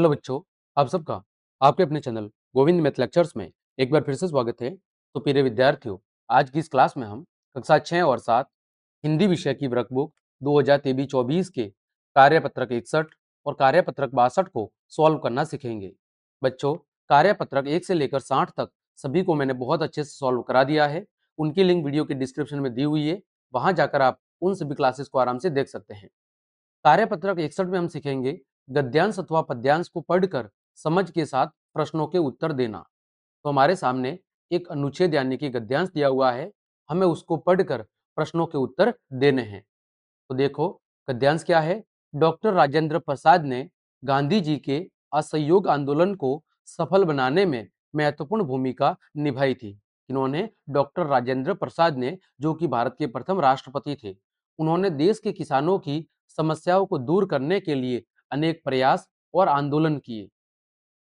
Hello बच्चों, आप सबका आपके अपने चैनल गोविंद मैथ लेक्चर्स में एक बार फिर से स्वागत है। तो प्रिय विद्यार्थियों, आज की इस क्लास में हम कक्षा 6 और 7 हिंदी विषय की वर्कबुक 2023-24 के कार्यपत्रक 61 और कार्यपत्रक 62 को सॉल्व करना सीखेंगे। बच्चों, कार्यपत्रक 1 से लेकर 60 तक सभी को मैंने बहुत अच्छे से सॉल्व करा दिया है। उनकी लिंक वीडियो के डिस्क्रिप्शन में दी हुई है, वहां जाकर आप उन सभी क्लासेस को आराम से देख सकते हैं। कार्यपत्रक 61 में हम सीखेंगे गद्यांश अथवा पद्यांश को पढ़कर समझ के साथ प्रश्नों के उत्तर देना। तो हमारे सामने एक अनुच्छेद यानी कि गद्यांश दिया हुआ है, हमें उसको पढ़कर प्रश्नों के उत्तर देने हैं। तो देखो, गद्यांश क्या है। डॉक्टर राजेंद्र प्रसाद ने गांधी जी के असहयोग आंदोलन को सफल बनाने में महत्वपूर्ण भूमिका निभाई थी। इन्होंने डॉक्टर राजेंद्र प्रसाद ने, जो कि भारत के प्रथम राष्ट्रपति थे, उन्होंने देश के किसानों की समस्याओं को दूर करने के लिए अनेक प्रयास और आंदोलन किए।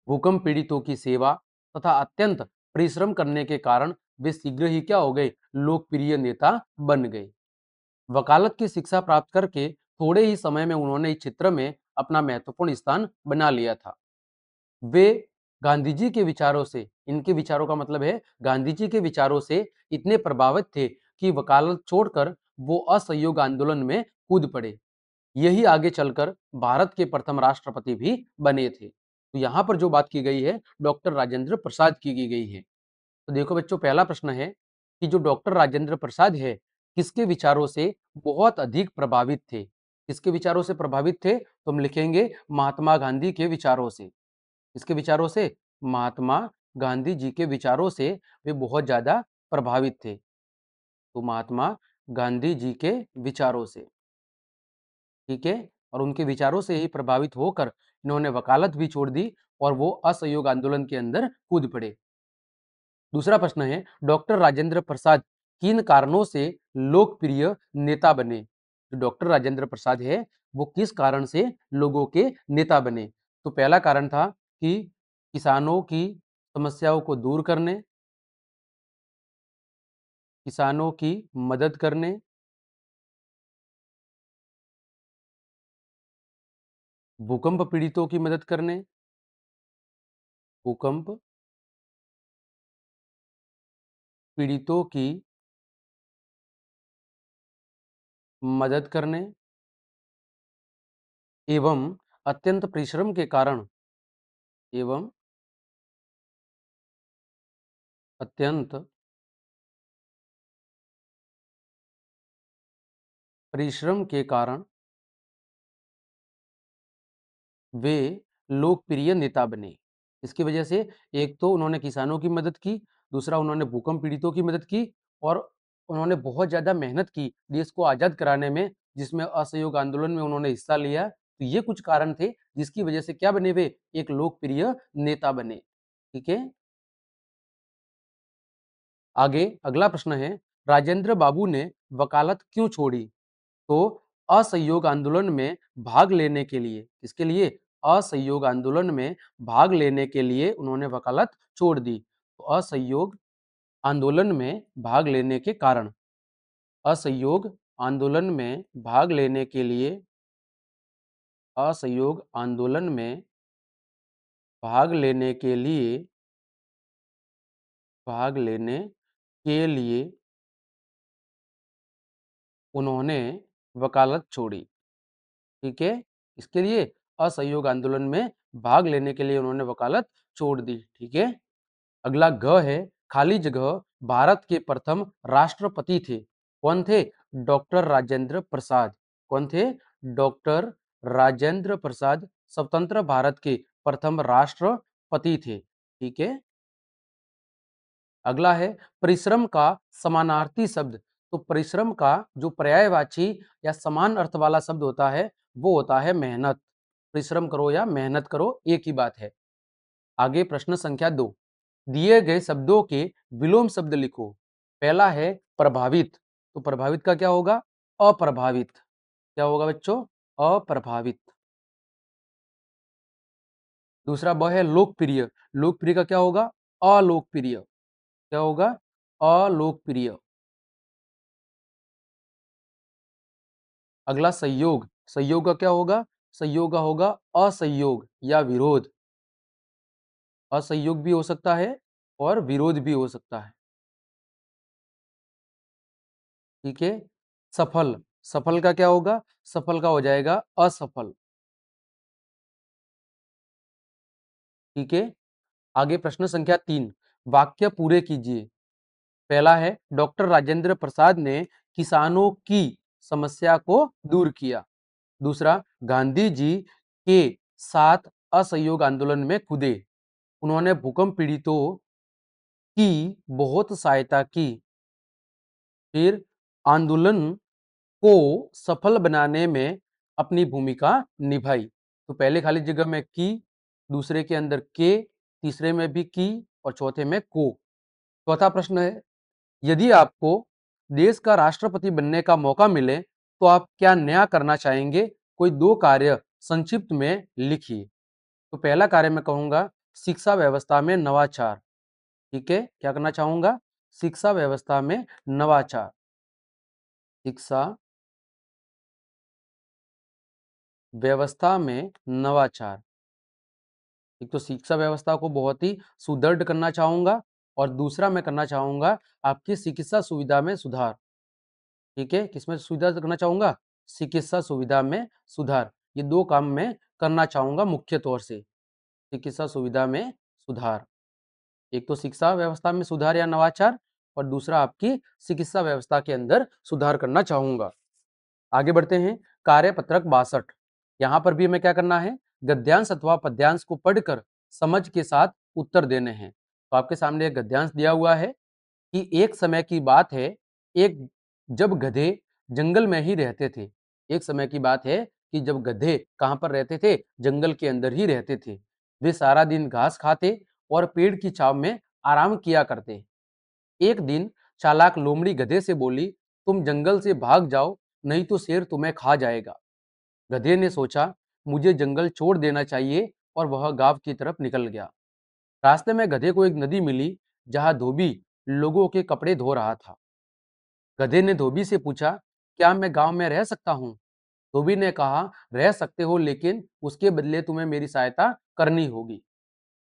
भूकंप पीड़ितों की सेवा तथा अत्यंत परिश्रम करने के कारण वे शीघ्र ही क्या हो गए, लोकप्रिय नेता बन गए। वकालत की शिक्षा प्राप्त करके थोड़े ही समय में उन्होंने इस क्षेत्र में अपना महत्वपूर्ण स्थान बना लिया था। वे गांधी जी के विचारों से, इनके विचारों का मतलब है गांधी जी के विचारों से इतने प्रभावित थे कि वकालत छोड़कर वो असहयोग आंदोलन में कूद पड़े। यही आगे चलकर भारत के प्रथम राष्ट्रपति भी बने थे। तो यहाँ पर जो बात की गई है, डॉक्टर राजेंद्र प्रसाद की गई है। तो देखो बच्चों, पहला प्रश्न है कि जो डॉक्टर राजेंद्र प्रसाद है, किसके विचारों से बहुत अधिक प्रभावित थे। किसके विचारों से प्रभावित थे, तो हम लिखेंगे महात्मा गांधी के विचारों से। किसके विचारों से, महात्मा गांधी जी के विचारों से वे बहुत ज्यादा प्रभावित थे। तो महात्मा गांधी जी के विचारों से, ठीक है। और उनके विचारों से ही प्रभावित होकर इन्होंने वकालत भी छोड़ दी और वो असहयोग आंदोलन के अंदर कूद पड़े। दूसरा प्रश्न है, डॉक्टर राजेंद्र प्रसाद किन कारणों से लोकप्रिय नेता बने। जो डॉक्टर राजेंद्र प्रसाद है, वो किस कारण से लोगों के नेता बने। तो पहला कारण था कि किसानों की समस्याओं को दूर करने, किसानों की मदद करने, भूकंप पीड़ितों की मदद करने, भूकंप पीड़ितों की मदद करने एवं अत्यंत परिश्रम के कारण, एवं अत्यंत परिश्रम के कारण वे लोकप्रिय नेता बने। इसकी वजह से एक तो उन्होंने किसानों की मदद की, दूसरा उन्होंने भूकंप पीड़ितों की मदद की, और उन्होंने बहुत ज्यादा मेहनत की देश को आजाद कराने में, जिसमें असहयोग आंदोलन में उन्होंने हिस्सा लिया। तो ये कुछ कारण थे जिसकी वजह से क्या बने, वे एक लोकप्रिय नेता बने। ठीक है। आगे अगला प्रश्न है, राजेंद्र बाबू ने वकालत क्यों छोड़ी। तो असहयोग आंदोलन में भाग लेने के लिए, इसके लिए असहयोग आंदोलन में भाग लेने के लिए उन्होंने वकालत छोड़ दी। तो असहयोग आंदोलन में भाग लेने के कारण, असहयोग आंदोलन में भाग लेने के लिए, असहयोग आंदोलन में भाग लेने के लिए, भाग लेने के लिए उन्होंने वकालत छोड़ी। ठीक है। इसके लिए असहयोग आंदोलन में भाग लेने के लिए उन्होंने वकालत छोड़ दी। ठीक है। अगला ग है, खाली जगह भारत के प्रथम राष्ट्रपति थे। कौन थे, डॉक्टर राजेंद्र प्रसाद। कौन थे, डॉक्टर राजेंद्र प्रसाद स्वतंत्र भारत के प्रथम राष्ट्रपति थे। ठीक है। अगला है, परिश्रम का समानार्थी शब्द। तो परिश्रम का जो पर्यायवाची या समान अर्थ वाला शब्द होता है, वो होता है मेहनत। परिश्रम करो या मेहनत करो, एक ही बात है। आगे प्रश्न संख्या 2, दिए गए शब्दों के विलोम शब्द लिखो। पहला है प्रभावित। तो प्रभावित का क्या होगा, अप्रभावित। क्या होगा बच्चों, अप्रभावित। दूसरा ब है लोकप्रिय। लोकप्रिय का क्या होगा, अलोकप्रिय। क्या होगा, अलोकप्रिय। अगला संयोग। संयोग का क्या होगा, सहयोग का होगा असहयोग या विरोध। असहयोग भी हो सकता है और विरोध भी हो सकता है। ठीक है। सफल, सफल का क्या होगा? सफल का हो जाएगा असफल। ठीक है। आगे प्रश्न संख्या 3, वाक्य पूरे कीजिए। पहला है डॉक्टर राजेंद्र प्रसाद ने किसानों की समस्या को दूर किया। दूसरा, गांधी जी के साथ असहयोग आंदोलन में कूदे, उन्होंने भूकंप पीड़ितों की बहुत सहायता की। फिर आंदोलन को सफल बनाने में अपनी भूमिका निभाई। तो पहले खाली जगह में की, दूसरे के अंदर के, तीसरे में भी की और चौथे में को। चौथा प्रश्न है, यदि आपको देश का राष्ट्रपति बनने का मौका मिले तो आप क्या नया करना चाहेंगे? कोई 2 कार्य संक्षिप्त में लिखिए। तो पहला कार्य मैं कहूंगा शिक्षा व्यवस्था में नवाचार। ठीक है, क्या करना चाहूंगा? शिक्षा व्यवस्था में नवाचार। शिक्षा व्यवस्था में नवाचार। एक तो शिक्षा व्यवस्था को बहुत ही सुदृढ़ करना चाहूंगा और दूसरा मैं करना चाहूंगा आपकी चिकित्सा सुविधा में सुधार। ठीक है, किसमें सुविधा करना चाहूंगा? चिकित्सा सुविधा में सुधार। ये 2 काम मैं करना चाहूंगा मुख्य तौर से। चिकित्सा सुविधा में सुधार, एक तो शिक्षा व्यवस्था में सुधार या नवाचार और दूसरा आपकी चिकित्सा व्यवस्था के अंदर सुधार करना चाहूंगा। आगे बढ़ते हैं। कार्यपत्रक 62, यहां पर भी हमें क्या करना है? गद्यांश अथवा पद्यांश को पढ़कर समझ के साथ उत्तर देने हैं। तो आपके सामने एक गद्यांश दिया हुआ है कि एक समय की बात है, एक जब गधे जंगल में ही रहते थे। एक समय की बात है कि जब गधे कहां पर रहते थे? जंगल के अंदर ही रहते थे। वे सारा दिन घास खाते और पेड़ की छांव में आराम किया करते। एक दिन चालाक लोमड़ी गधे से बोली, तुम जंगल से भाग जाओ, नहीं तो शेर तुम्हें खा जाएगा। गधे ने सोचा, मुझे जंगल छोड़ देना चाहिए और वह गांव की तरफ निकल गया। रास्ते में गधे को एक नदी मिली जहां धोबी लोगों के कपड़े धो रहा था। गधे ने धोबी से पूछा, क्या मैं गांव में रह सकता हूँ? धोबी ने कहा, रह सकते हो, लेकिन उसके बदले तुम्हें मेरी सहायता करनी होगी,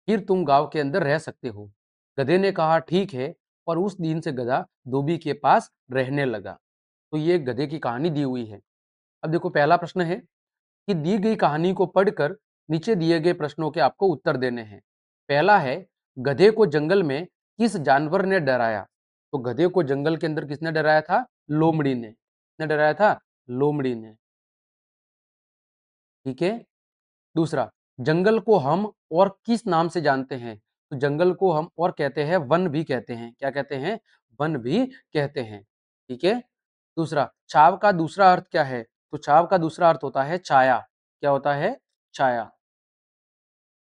फिर तुम गांव के अंदर रह सकते हो। गधे ने कहा, ठीक है, और उस दिन से गधा धोबी के पास रहने लगा। तो ये गधे की कहानी दी हुई है। अब देखो, पहला प्रश्न है कि दी गई कहानी को पढ़कर नीचे दिए गए प्रश्नों के आपको उत्तर देने हैं। पहला है, गधे को जंगल में किस जानवर ने डराया? तो गधे को जंगल के अंदर किसने डराया था? लोमड़ी ने। किसने डराया था? लोमड़ी ने। ठीक है। दूसरा, जंगल को हम और किस नाम से जानते हैं? तो जंगल को हम और कहते हैं वन भी कहते हैं। क्या कहते हैं? वन भी कहते हैं। ठीक है। दूसरा, छाव का दूसरा अर्थ क्या है? तो छाव का दूसरा अर्थ होता है छाया। क्या होता है? छाया।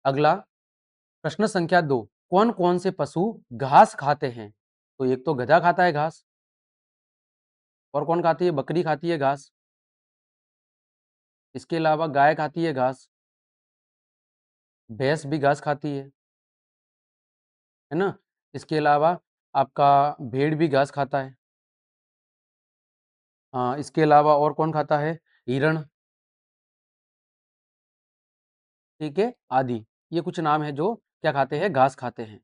अगला प्रश्न संख्या 2, कौन कौन से पशु घास खाते हैं? तो एक तो गधा खाता है घास, और कौन खाती है? बकरी खाती है घास। इसके अलावा गाय खाती है घास, भैंस भी घास खाती है ना। इसके अलावा आपका भेड़ भी घास खाता है। हाँ, इसके अलावा और कौन खाता है? हिरण। ठीक है, आदि। ये कुछ नाम है जो क्या खाते हैं? घास खाते हैं।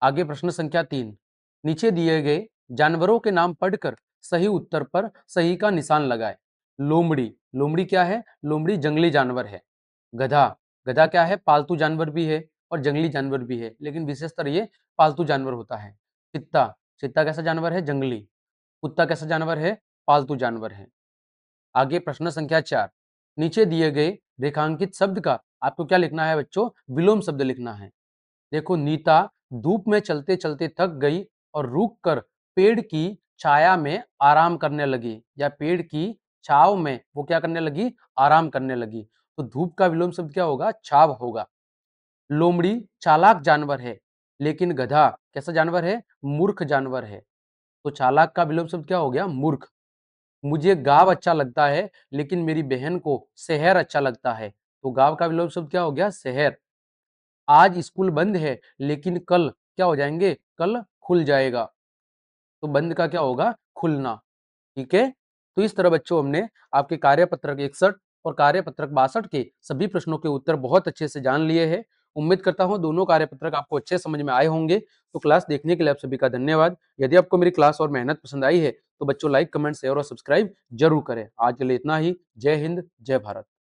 आगे प्रश्न संख्या 3, नीचे दिए गए जानवरों के नाम पढ़कर सही उत्तर पर सही का निशान लगाए। लोमड़ी, लोमड़ी क्या है? लोमड़ी जंगली जानवर है। गधा, गधा क्या है? पालतू जानवर भी है और जंगली जानवर भी है, लेकिन विशेषतर ये पालतू जानवर होता है। चित्ता, चित्ता कैसा जानवर है? जंगली। कुत्ता कैसा जानवर है? पालतू जानवर है। आगे प्रश्न संख्या 4, नीचे दिए गए रेखांकित शब्द का आपको क्या लिखना है बच्चों? विलोम शब्द लिखना है। देखो, नीता धूप में चलते चलते थक गई और रुक कर पेड़ की छाया में आराम करने लगी, या पेड़ की छाव में वो क्या करने लगी? आराम करने लगी। तो धूप का विलोम शब्द क्या होगा? छाव होगा। लोमड़ी चालाक जानवर है, लेकिन गधा कैसा जानवर है? मूर्ख जानवर है। तो चालाक का विलोम शब्द क्या हो गया? मूर्ख। मुझे गाँव अच्छा लगता है, लेकिन मेरी बहन को शहर अच्छा लगता है। तो गाँव का विलोम शब्द क्या हो गया? शहर। आज स्कूल बंद है, लेकिन कल क्या हो जाएंगे? कल खुल जाएगा। तो बंद का क्या होगा? खुलना। ठीक है। तो इस तरह बच्चों हमने आपके कार्यपत्रक 61 और कार्यपत्रक 62 के सभी प्रश्नों के उत्तर बहुत अच्छे से जान लिए हैं। उम्मीद करता हूँ दोनों कार्यपत्रक आपको अच्छे समझ में आए होंगे। तो क्लास देखने के लिए आप सभी का धन्यवाद। यदि आपको मेरी क्लास और मेहनत पसंद आई है तो बच्चों लाइक, कमेंट, शेयर और सब्सक्राइब जरूर करें। आज के लिए इतना ही। जय हिंद, जय भारत।